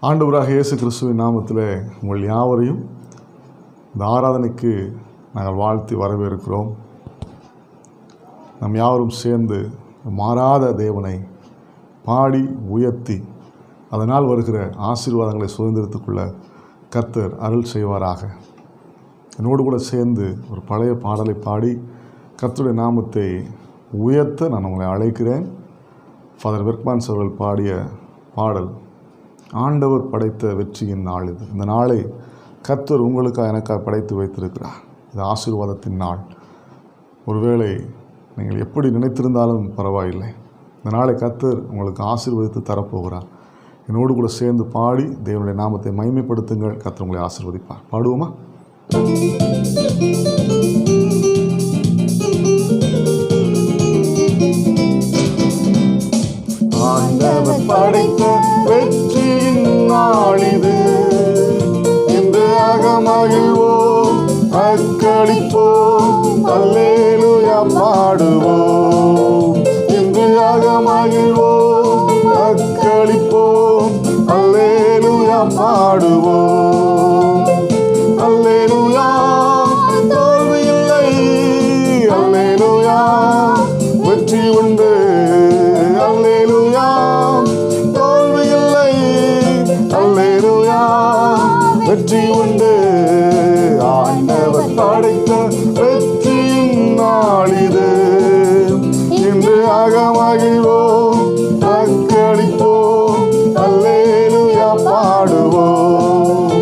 ஆண்டவராக இயேசு கிறிஸ்துவின் நாமத்தில் உங்கள் யாவரையும் இந்த ஆராதனைக்கு நாங்கள் வாழ்த்தி வரவேற்கிறோம். நம் யாவரும் சேர்ந்து மாறாத தேவனை பாடி உயர்த்தி அதனால் வருகிற ஆசீர்வாதங்களை சுதந்திரத்துக்குள்ள கர்த்தர் அருள் செய்வாராக. என்னோடு கூட சேர்ந்து ஒரு பழைய பாடலை பாடி கர்த்தருடைய நாமத்தை உயர்த்த நான் உங்களை அழைக்கிறேன். ஃபாதர் வெர்க்மான்ஸ் அவர்கள் பாடிய பாடல், ஆண்டவர் படைத்த வெற்றியின் நாள் இது. இந்த நாளை கர்த்தர் உங்களுக்காக எனக்காக படைத்து வைத்திருக்கிறார். இது ஆசீர்வாதத்தின் நாள். ஒருவேளை நீங்கள் எப்படி நினைத்திருந்தாலும் பரவாயில்லை, இந்த நாளை கர்த்தர் உங்களுக்கு ஆசீர்வதித்து தரப்போகிறார். என்னோடு கூட சேர்ந்து பாடி தேவனுடைய நாமத்தை மகிமைப்படுத்துங்கள். கர்த்தர் உங்களை ஆசீர்வதிப்பார். பாடுவோமா? ஆண்டவர் படைத்த வெற்றியின் நாள் இது. இன்று அகமகிழ்வோம், அக்களிப்போம், அல்லேலூயா பாடுவோம். இன்று அகமகிழ்வோம், அக்களிப்போம், அல்லேலூயா பாடுவோம். அல்லேலூயா தோல்வி இல்லை, அல்லேலூயா வெற்றி உண்டு. அல்லேலூயா தோல்வி இல்லை, அல்லேலூயா வெற்றி உண்டு. ஆண்டவர் படைத்த வெற்றியின் நாள் இது. இன்று அகமகிழ்வோம், அக்களிப்போம், அல்லேலூயா பாடுவோம்.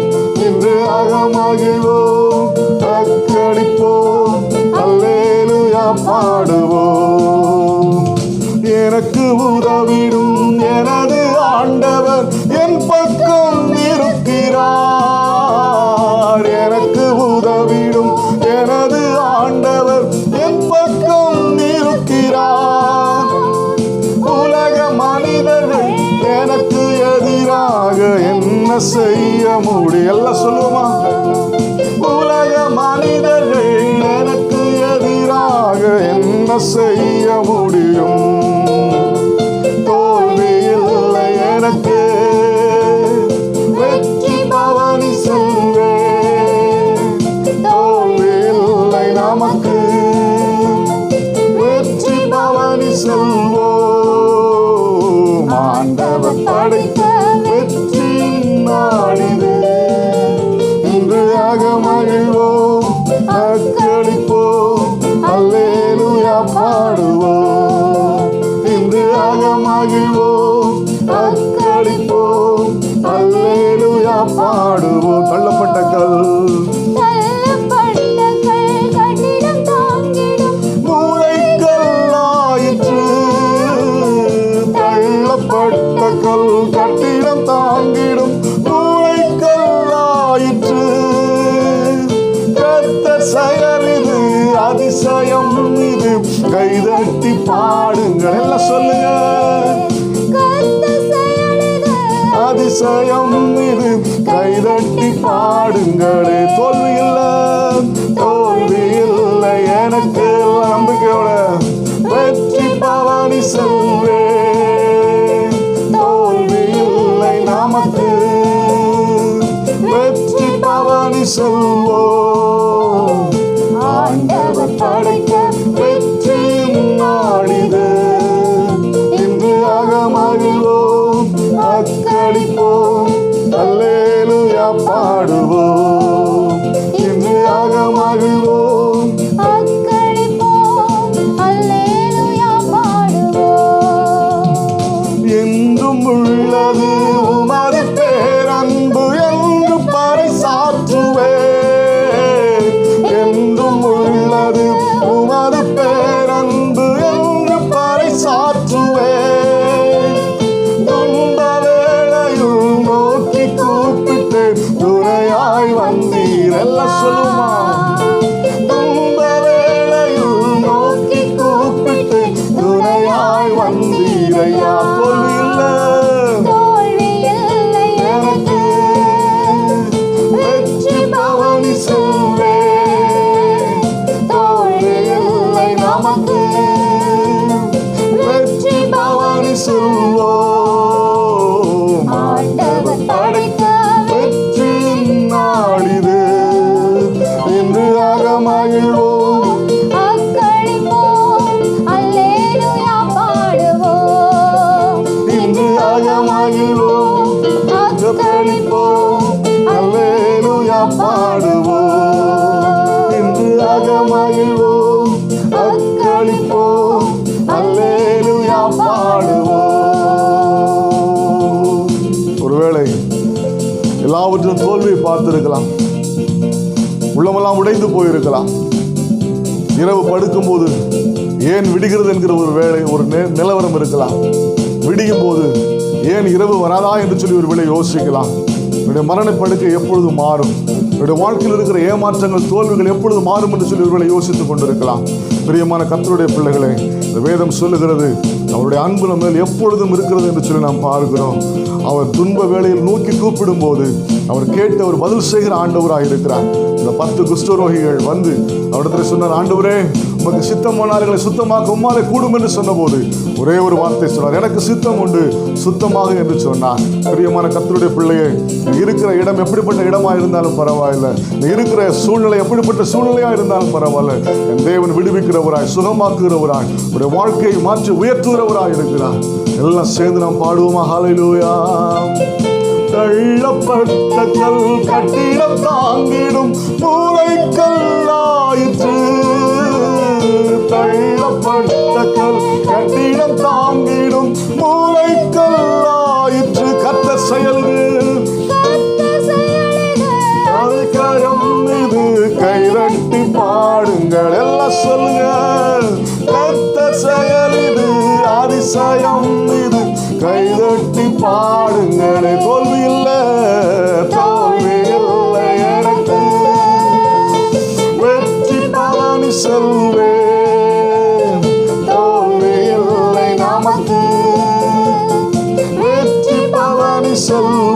இன்று அகமகிழ்வோம், அக்களிப்போம், அல்லேலூயா பாடுவோம். எனக்கு உதவிடும் எனது ஆண்டவர் என் பக்கம் இருக்கிறார். எனக்கு உதவிடும் எனது ஆண்டவர் என் பக்கம் இருக்கிறார். உலக மனிதர்கள் எனக்கு எதிராக என்ன செய்ய முடியும்? எல்லாம் சொல்லுவோமா? உலக மனிதர்கள் எனக்கு எதிராக என்ன செய்ய முடியும்? தோல்வி இல்லை எனக்கு, வெற்றி பவனி செல்வேன். தோல்வி இல்லை நமக்கு, வெற்றி பவனி செல்வோம். ஆண்டவர் படைத்த வெற்றியின் நாள் இது. இன்று அகமகிழ்வோம், அக்களிப்போம், அல்லேலூயா பாடுவோம். இன்று அகமகிழ்வோம், அக்களிப்போம், அல்லேலூயா பாடுவோம். தள்ளப்பட்ட கல் மூளைக்கல்லாயிற்று, தள்ளப்பட்ட கல் கட்டிடம் தாங்கிடும் மூளைக்கல்லாயிற்று. கர்த்தர் செயல் இது, அதிசயம் இது, கைதட்டி பாடுங்கள். எல்லாம் சொல்லுங்க. அதிசயம் இது, கைதட்டி பாடுங்களே. தோல்வி இல்லை, தோல்வி இல்லை எனக்கு, நம்பிக்கையோட வெற்றி பவனி செல்வேன். தோல்வி இல்லை நமக்கு, வெற்றி பவனி செல்வோம். ஆண்டவர் படைத்த வெற்றியின் நாள் இது. இன்று அகமகிழ்வோம், அக்களிப்போம், அல்லேலூயா பாடுவோம். இன்று அகமகிழ்வோம், அக்களிப்போம், எல்லாவற்றிலும் தோல்வியை பார்த்திருக்கலாம். உள்ளமெல்லாம் உடைந்து போயிருக்கலாம். இரவு படுக்கும்போது ஏன் விடுகிறது என்கிற ஒரு வேளை, ஒரு நிலவரம் இருக்கலாம். விடியும் போது ஏன் இரவு வராதா என்று சொல்லி ஒரு வேளை யோசிக்கலாம். என்னுடைய மரணப்படுக்கை எப்பொழுது மாறும், என்னுடைய வாழ்க்கையில் இருக்கிற ஏமாற்றங்கள், தோல்விகள் எப்பொழுது மாறும் என்று சொல்லி ஒரு வேளை யோசித்துக் கொண்டிருக்கலாம். பிரியமான கர்த்தருடைய பிள்ளைகளே, இந்த வேதம் சொல்லுகிறது அவருடைய அன்பு நம்ம மேல் எப்பொழுதும் இருக்கிறது என்று சொல்லி நாம் பார்க்கிறோம். அவர் துன்ப வேளையில் நோக்கி கூப்பிடும் போது அவர் கேட்டு அவர் பதில் செய்கிற ஆண்டவராக இருக்கிறார். இந்த 10 குஷ்டரோகிகள் வந்து அவரிடத்தில் சொன்னார், ஆண்டவரே உமக்கு சித்தமானார்களை சுத்தமாக்க உம்மாலே கூடும் என்று சொன்னபோது ஒரே ஒரு வார்த்தை சொன்னார், எனக்கு சித்தம் உண்டு, சுத்தமாக என்று சொன்னார். பிரியமான கர்த்தருடைய பிள்ளையே, இருக்கிற இடம் எப்படிப்பட்ட இடமா இருந்தாலும் பரவாயில்லை, இருக்கிற சூழ்நிலை எப்படிப்பட்ட சூழ்நிலையா இருந்தாலும் பரவாயில்ல, என் தேவன் விடுவிக்கிறவராய், சுகமாக்குகிறவராய், உடைய வாழ்க்கையை மாற்றி உயர்த்துகிறவராய் இருக்கிறார். எல்லாம் சேர்ந்து நாம் பாடுவோமா? ஹல்லேலூயா. தள்ளப்பட்ட கல் கட்டிடம் தாங்கிடும் மூளைக்கல்லாயிற்று. தள்ளப்பட்ட கல் கட்டிடம் தாங்கிடும் மூளைக்கல்லாயிற்று. கர்த்தர் செயல்கள் அதிகாரம் இது, கைதட்டி பாடுங்கள். எல்லாம் சொல்லுங்க. கர்த்தர் செயல் இது, அதிசயம் இது, கைதட்டி பாடுங்களே. தோல்வி இல்லை, தோல்வி இல்லை எனக்கு, வெற்றி பவனி செல்வேன். தோல்வி இல்லை நமக்கு, வெற்றி பவனி செல்வோம்.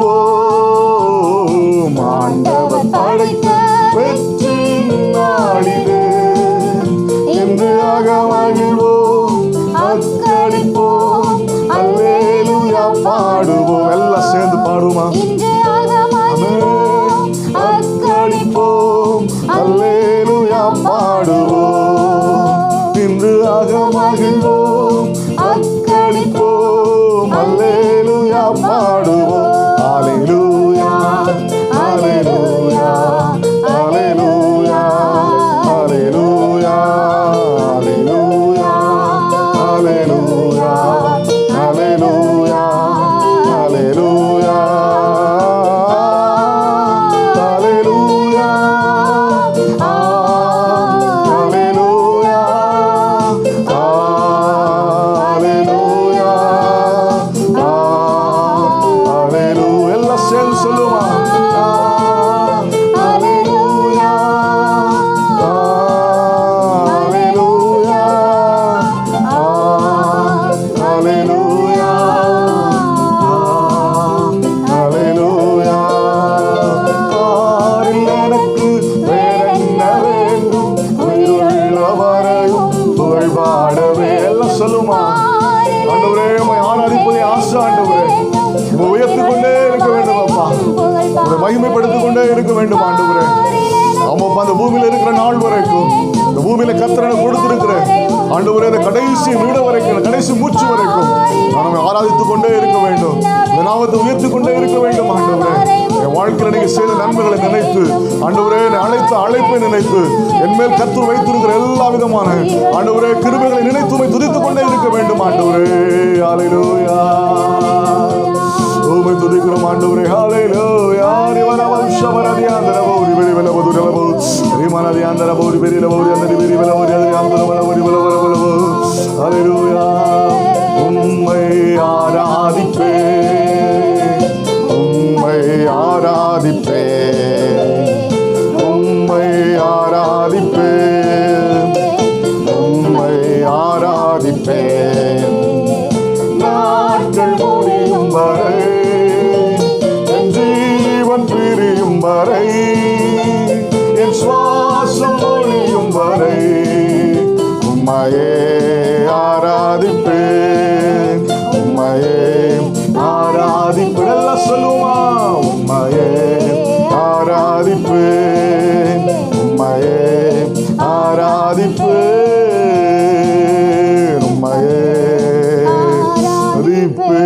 ஆண்டவர் படைத்த வெற்றி நாளிது, இன்று மகிழ்வோம், அக்கடிப்போம், அல்லேலூயா பாடுவோம். எல்லாம் சேர்ந்து பாடுவோமா? அக்கடிப்போம், அல்லேலூயா பாடுவோம். இன்று ஆக மகிழ்வோம், அக்கடிப்போம், அல்லேலூயா பாடுவோம். அல்லேலூயா, அல்லேலூயா, அல்லேலூயா, அல்லேலூயா, அல்லேலூயா, அல்லேலூயா, அல்லேலூயா, அல்லேலூயா, அல்லேலூயா, அல்லேலூயா, அல்லேலூயா. எல்லாம் சேர்ந்து சொல்லுமா? அல்லேலூயா, அல்லேலூயா, அல்லேலூயா, அல்லேலூயா. ஆரில் எனக்கு வேறென்ன வேண்டும், உயிருள்ளவரையும் புகழ் பாடவே. எல்லாம் சொல்லுமா? ஆண்டவரே உம்மை ஆராதிப்பதே ஆசை. ஆண்டவரே உம்மை உயர்த்திக் கொண்டே இருக்க வேண்டும் அப்பா, உம்மை மகிமைப்படுத்திக் கொண்டே இருக்க வேண்டும் ஆண்டவரே. ஆமாப்பா, அந்த பூமியில இருக்கிற நாள் வரைக்கும், இந்த பூமியில கர்த்தர் கொடுத்திருக்கிற ஆண்டவரே, இந்த கடைசி நிமிடம் வரைக்கும், கடைசி மூச்சு வரைக்கும் நாம் ஆராதித்துக் கொண்டே இருக்க வேண்டும், இந்த நாமத்தை உயர்த்திக் கொண்டே இருக்க வேண்டும் ஆண்டவரே. என் வாழ்க்கையில் நீங்க செய்த நன்மைகளை நினைத்து, ஆண்டவரே அழைத்த அழைப்பை நினைத்து, என் மேல் கர்த்தர் வைத்திருக்கிற எல்லா விதமான ஆண்டவரே கிருபைகளை நினைத்து உம்மை துதித்துக் கொண்டே இருக்க வேண்டும் ஆண்டவரே. அல்லேலூயா, உம்மை துதிக்கிறோம் ஆண்டவரே. அல்லேலூயா. உம்மை ஆராதிப்பேன், உம்மை ஆராதிப்பேன், உம்மை ஆராதிப்பேன், உம்மை ஆராதிப்பேன். நாட்கள் முடியும் வரை, என் ஜீவன் பிரியும் வரை, என் சுவாசம் ஒழியும் வரை உம்மையே ஆராதிப்பேன், உம்மையே ஆராதிப்பேன். எல்லாம் சொல்லுமா? உம்மையே ஆராதிப்பேன், உம்மையே ஆராதிப்பேன், உம்மையே ஆராதிப்பேன்,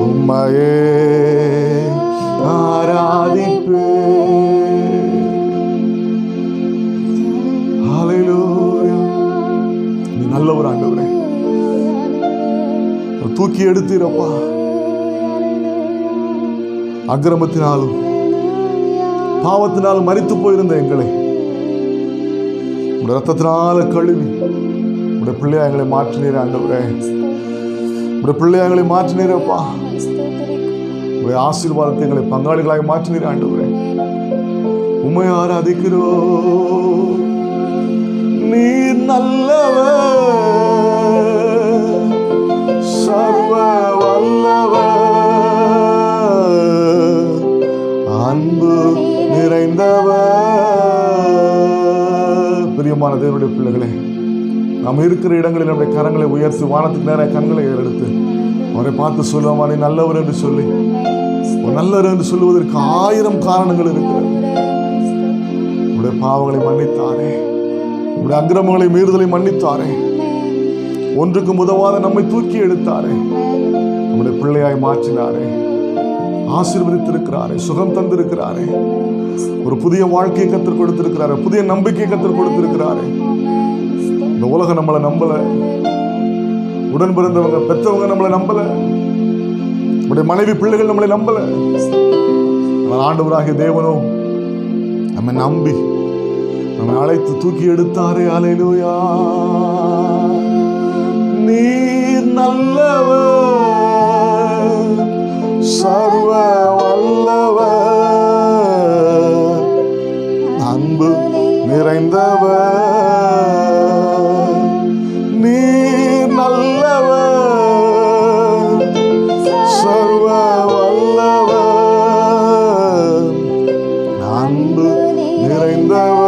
உம்மையே ஆராதிப்பேன். ஹல்லேலூயா. நீ நல்லவர் ஆண்டவரே, தூக்கி எடுத்தீரப்பா. அக்கிரமத்தினாலும் பாவத்தினாலும் மரித்து போயிருந்த எங்களை உடைய ரத்தத்தினால கழுவி உடைய பிள்ளையா எங்களை மாற்றினீர் ஆண்டவரே. உடைய பிள்ளையா எங்களை மாற்றினீரப்பா. உடைய ஆசீர்வாதத்தை எங்களை பங்காளிகளாக மாற்றினீர் ஆண்டவரே. உம்மை ஆராதிக்கிறோம். நீர் நல்லவர், சர்வ வல்லவர், அன்பு நிறைந்தவர். பிரியமான தேவனுடைய பிள்ளைகளே, நாம் இருக்கிற இடங்களில் நம்முடைய கரங்களை உயர்த்தி வானத்துக்கு நேர கண்களை ஏறெடுத்து அவரை பார்த்து சொல்லுவோமா, நீ நல்லவர் என்று சொல்லி. நல்லவர் என்று சொல்லுவதற்கு 1000 காரணங்கள் இருக்கிறது. உடைய பாவங்களை மன்னித்தாரே, உடைய அக்கிரமங்களை மீறுதலை மன்னித்தாரே, ஒன்றுக்கும் உதவாத நம்மை தூக்கி எடுத்தாரே, நம்முடைய பிள்ளையாய் மாற்றினாரே, ஆசீர்வதித்திருக்கிறாரே, சுகம் தந்திருக்கிறாரே, ஒரு புதிய வாழ்க்கையை கற்றுக் கொடுத்திருக்கிறாரே, புதிய நம்பிக்கையை கற்றுக் கொடுத்திருக்கிறாரே. இந்த உலகம் நம்மளை நம்பல, உடன் பிறந்தவங்க பெற்றவங்க நம்மளை நம்பல, நம்முடைய மனைவி பிள்ளைகள் நம்மளை நம்பல. ஆண்டவராகிய தேவனோ நம்மை நம்பி நம்மை அழைத்து தூக்கி எடுத்தாரே. அல்லேலூயா. நீர் நல்லவர், சர்வ வல்லவர், அன்பு நிறைந்தவர். நீர் நல்லவர், சர்வ வல்லவர், அன்பு நிறைந்தவர்.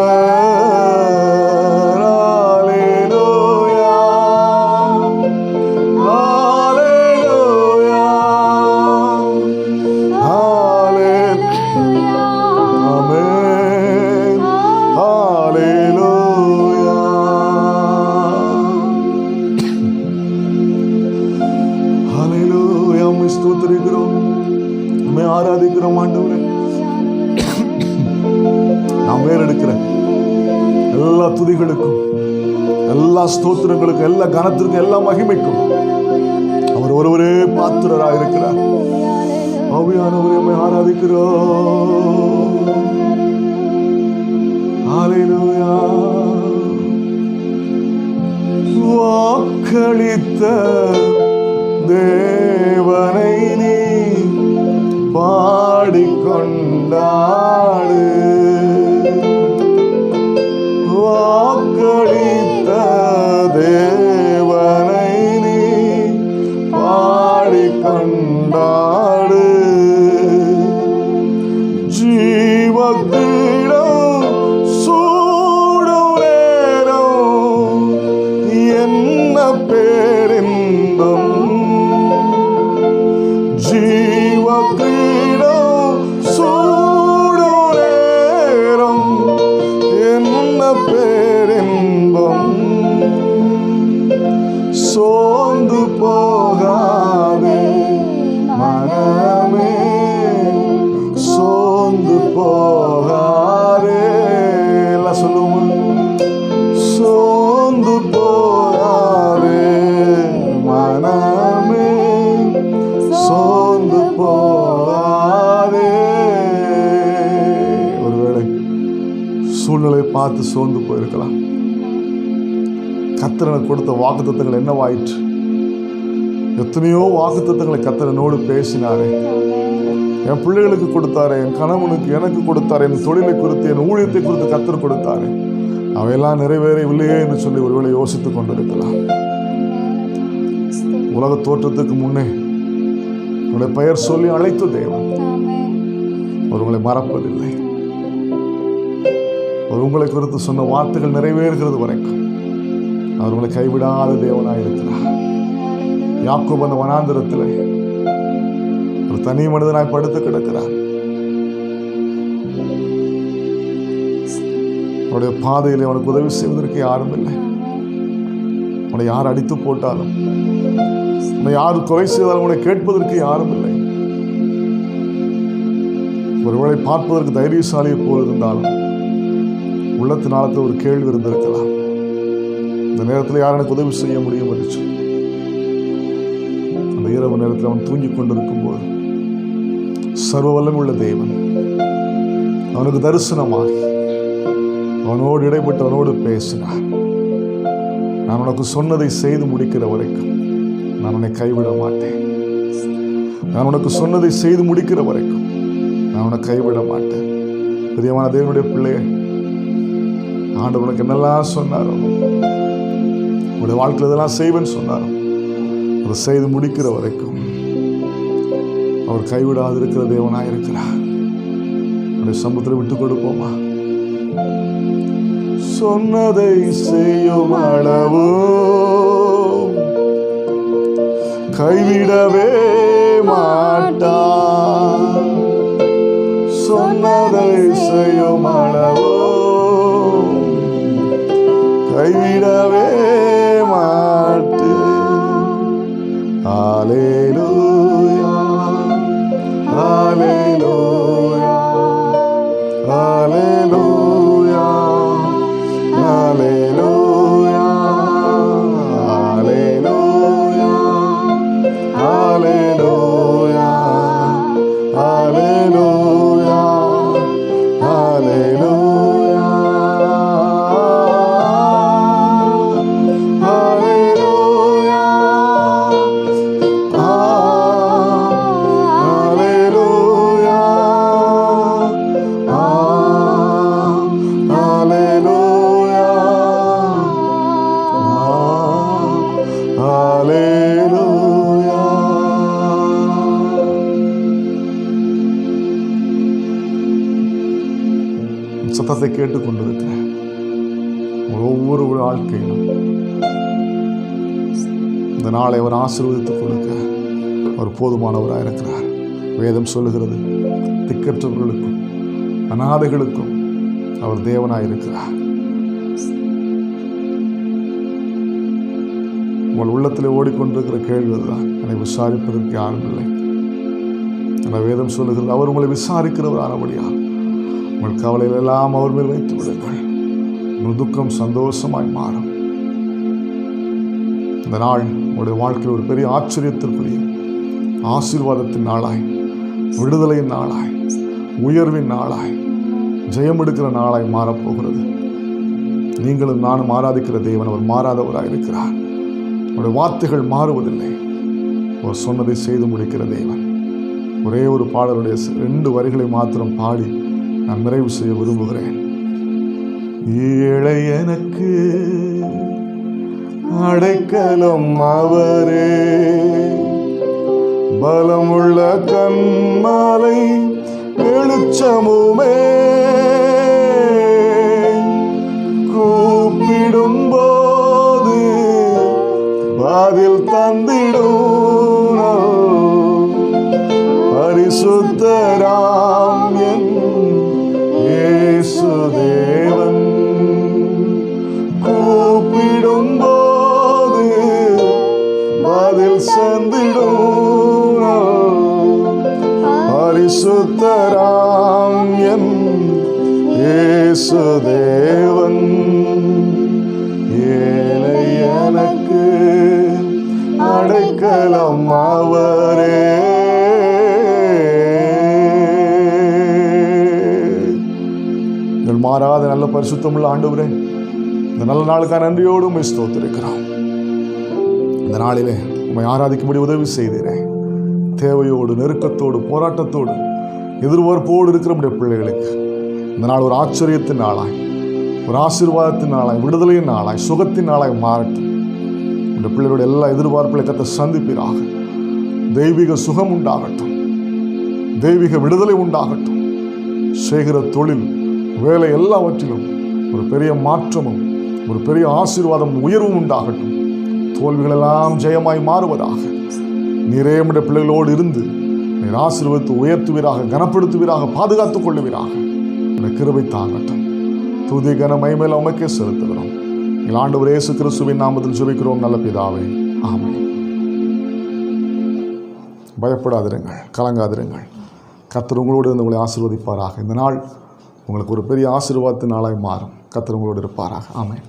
ஆராதிக்கிறோம் ஆண்டவரே. நாம் ஏறெடுக்கிற எல்லா துதிகளுக்கும், எல்லா ஸ்தோத்திரங்களுக்கும், எல்லா கனத்திற்கும், எல்லா மகிமைக்கும் அவர் ஒருவரே பாத்திரராக இருக்கிறார். ஆவியானவரை ஆராதிக்கிறோம். ஹல்லேலூயா. வாக்களித்த தேவனை நீ பாடிக்கொண்டாடு, வாக்களித்த தேவனை நீ பாடிக்கொண்டாடு. ஜீவக்கிடம் சூடும் நேரம் என்ன பேரின்பம். ஜீவக்கிடம் சூடும் நேரம் என்ன பேரின்பம். சோர்ந்து போகாதே மனமே, சோர்ந்து போகாதே. எல்லாம் சொல்லுவோம். சோர்ந்து போகாதே மனமே, சோர்ந்து போகாதே. ஒருவேளை சூழ்நிலை பார்த்து சோர்ந்து போயிருக்கலாம். கர்த்தர் கொடுத்த வாக்குத்தத்தங்கள் என்னவாயிற்று? எத்தனையோ வாக்குத்தத்தங்களை கர்த்தர் என்னோடு பேசினாரே. என் பிள்ளைகளுக்கு கொடுத்தாரு, என் கணவனுக்கு எனக்கு கொடுத்தாரு, என் தொழிலை குறித்து, என் ஊழியத்தை குறித்து கர்த்தர் கொடுத்தாரு. அவையெல்லாம் நிறைவேறவில்லையே என்று சொல்லி ஒருவேளை யோசித்துக் கொண்டிருக்கலாம். உலக தோற்றத்துக்கு முன்னே உங்களுடைய பெயர் சொல்லி அழைத்த தேவன் அவர்களை மறப்பதில்லை. அவர் உங்களை குறித்து சொன்ன வார்த்தைகள் நிறைவேறுகிறது வரைக்கும் அவர்களை கைவிடாத தேவனாய் இருக்கிறார். யாக்கோபு அந்த வனாந்திரத்தில் ஒரு தனி மனிதனாய் படுத்து கிடக்கிறார். அவனுடைய பாதையில் அவனுக்கு உதவி செய்வதற்கு யாரும் இல்லை. அவனை யார் அடித்து போட்டாலும், உன்னை யார் கொலை செய்தாலும் உன்னை கேட்பதற்கு யாரும் இல்லை. ஒருவேளை பார்ப்பதற்கு தைரியசாலியை போல் இருந்தாலும் உள்ளத்தின் ஆழத்தில் ஒரு கேள்வி இருந்திருக்கலாம். இந்த நேரத்தில் யார் எனக்கு உதவி செய்ய முடியும் என்று சொல்லி அந்த இரவு நேரத்தில் அவன் தூங்கிக் கொண்டிருக்கும் போது சர்வ வல்லமையுள்ள தேவன் அவனுக்கு தரிசனமாகி அவனோடு இடைப்பட்டு அவனோடு பேசினார். நான் உனக்கு சொன்னதை செய்து முடிக்கிற வரைக்கும் நான் உன்னை கைவிட மாட்டேன். நான் உனக்கு சொன்னதை செய்து முடிக்கிற வரைக்கும் நான் உன்னை கைவிட மாட்டேன். பிரியமான தேவனுடைய பிள்ளையே, ஆண்டவர் உனக்கு என்னெல்லாம் சொன்னாரோ, உங்களுடைய வாழ்க்கையில் இதெல்லாம் செய்வேன்னு சொன்னாரோ, அதை செய்து முடிக்கிற வரைக்கும் அவர் கைவிடாது இருக்கிற தேவனாக இருக்கிறார். அவருடைய சமூகத்தில் விட்டு கொடுப்போமா? சொன்னதை செய்யும் அளவு கைவிடவே மாட்டார். சொன்னதை செய்யும் அளவு கைவிடவே மாட்டேன். ஹல்லேலூயா, ஹல்லேலூயா, ஹல்லேலூயா, ஹல்லேலூயா, ஹல்லேலூயா, ஹல்லேலூயா, ஹல்லேலூயா, ஹல்லேலூயா. சத்தத்தை கேட்டுக்கொண்டிருக்கிறேன். ஒவ்வொரு வாழ்க்கையிலும் இந்த நாளை அவர் ஆசீர்வதித்துக் கொடுக்க அவர் போதுமானவராக இருக்கிறார். வேதம் சொல்லுகிறது, திக்கற்றவர்களுக்கும் அநாதைகளுக்கும் அவர் தேவனாய் இருக்கிறார். உங்கள் உள்ளத்தில் ஓடிக்கொண்டிருக்கிற கேள்விதான், என்னை விசாரிப்பதற்கு யாரும் இல்லை. அந்த வேதம் சொல்லுகிறது, அவர் உங்களை விசாரிக்கிறவரானபடியால் உங்கள் கவலைகள் எல்லாம் அவர் மேல் வைத்து விடுங்கள். உங்கள் துக்கம் சந்தோஷமாய் மாறும். இந்த நாள் உங்களுடைய வாழ்க்கையில் ஒரு பெரிய ஆச்சரியத்திற்குரிய ஆசீர்வாதத்தின் நாளாய், விடுதலையின் நாளாய், உயர்வின் நாளாய், ஜெயம் எடுக்கிற நாளாய் மாறப்போகிறது. நீங்களும் நானும் ஆராதிக்கிற தேவன் அவர் மாறாதவராக இருக்கிறார். அவருடைய வார்த்தைகள் மாறுவதில்லை. அவர் சொன்னதை செய்து முடிக்கிற தேவன். ஒரே ஒரு பாடலுடைய 2 வரிகளை மாத்திரம் பாடி நான் நிறைவு செய்ய விரும்புகிறேன். ஏழை எனக்கு அடைக்கலம் அவரே, பலமுள்ள கண்மாலை வெளிச்சமுமே, கூப்பிடும் போது பதில் தந்திடும் பரிசுத்தராம் என் இயேசு தேவன். கூப்பிடும் போது பதில் சந்திடும் பரிசுத்தராம் என் இயேசு தேவன். ஏழை எனக்கு அடைக்கலம் அவரே. மாறாத நல்ல பரிசுத்தமுள்ள ஆண்டவரே, இந்த நல்ல நாளுக்கான நன்றியோடு உம்மை ஸ்தோத்திரிக்கிறோம். இந்த நாளிலே உம்மை ஆராதிக்கும்படி உதவி செய்தீரேன். தேவையோடு, நெருக்கத்தோடு, போராட்டத்தோடு, எதிர்பார்ப்போடு இருக்கிற நம்முடைய பிள்ளைகளுக்கு இந்த நாள் ஒரு ஆச்சரியத்தின் நாளாய், ஒரு ஆசீர்வாதத்தின் நாளாய், விடுதலையின் நாளாய், சுகத்தின் நாளாய் மாறட்டும். இந்த பிள்ளைகளுடைய எல்லா எதிர்பார்ப்புகளை கர்த்தர் சந்திப்பீராக. தெய்வீக சுகம் உண்டாகட்டும், தெய்வீக விடுதலை உண்டாகட்டும். செய்கிற தொழில், வேலை எல்லாவற்றிலும் ஒரு பெரிய மாற்றமும் ஒரு பெரிய ஆசீர்வாதம், உயர்வும் உண்டாகட்டும். தோல்விகளெல்லாம் ஜெயமாய் மாறுவதாக. நீரே நம்முடைய பிள்ளைகளோடு இருந்து நீர் ஆசீர்வதித்து உயர்த்துவீராக, கனப்படுத்துவீராக, பாதுகாத்துக் கொள்ளுவீராக. இந்த கிருபை தாங்கட்டும். துதி கன மகிமை உமக்கே செலுத்துகிறோம். எங்கள் ஆண்டவர் இயேசு கிறிஸ்துவின் நாமத்தில் ஜெபிக்கிறோம் நல்ல பிதாவே, ஆமென். பயப்படாதிருங்கள், கலங்காதிருங்கள். கர்த்தர் உங்களோடு இருந்து உங்களை ஆசீர்வதிப்பாராக. இந்த நாள் உங்களுக்கு ஒரு பெரிய ஆசீர்வாதத்தின் நாளாய் மாறும். கர்த்தர் உங்களோடு இருப்பாராக. ஆமென்.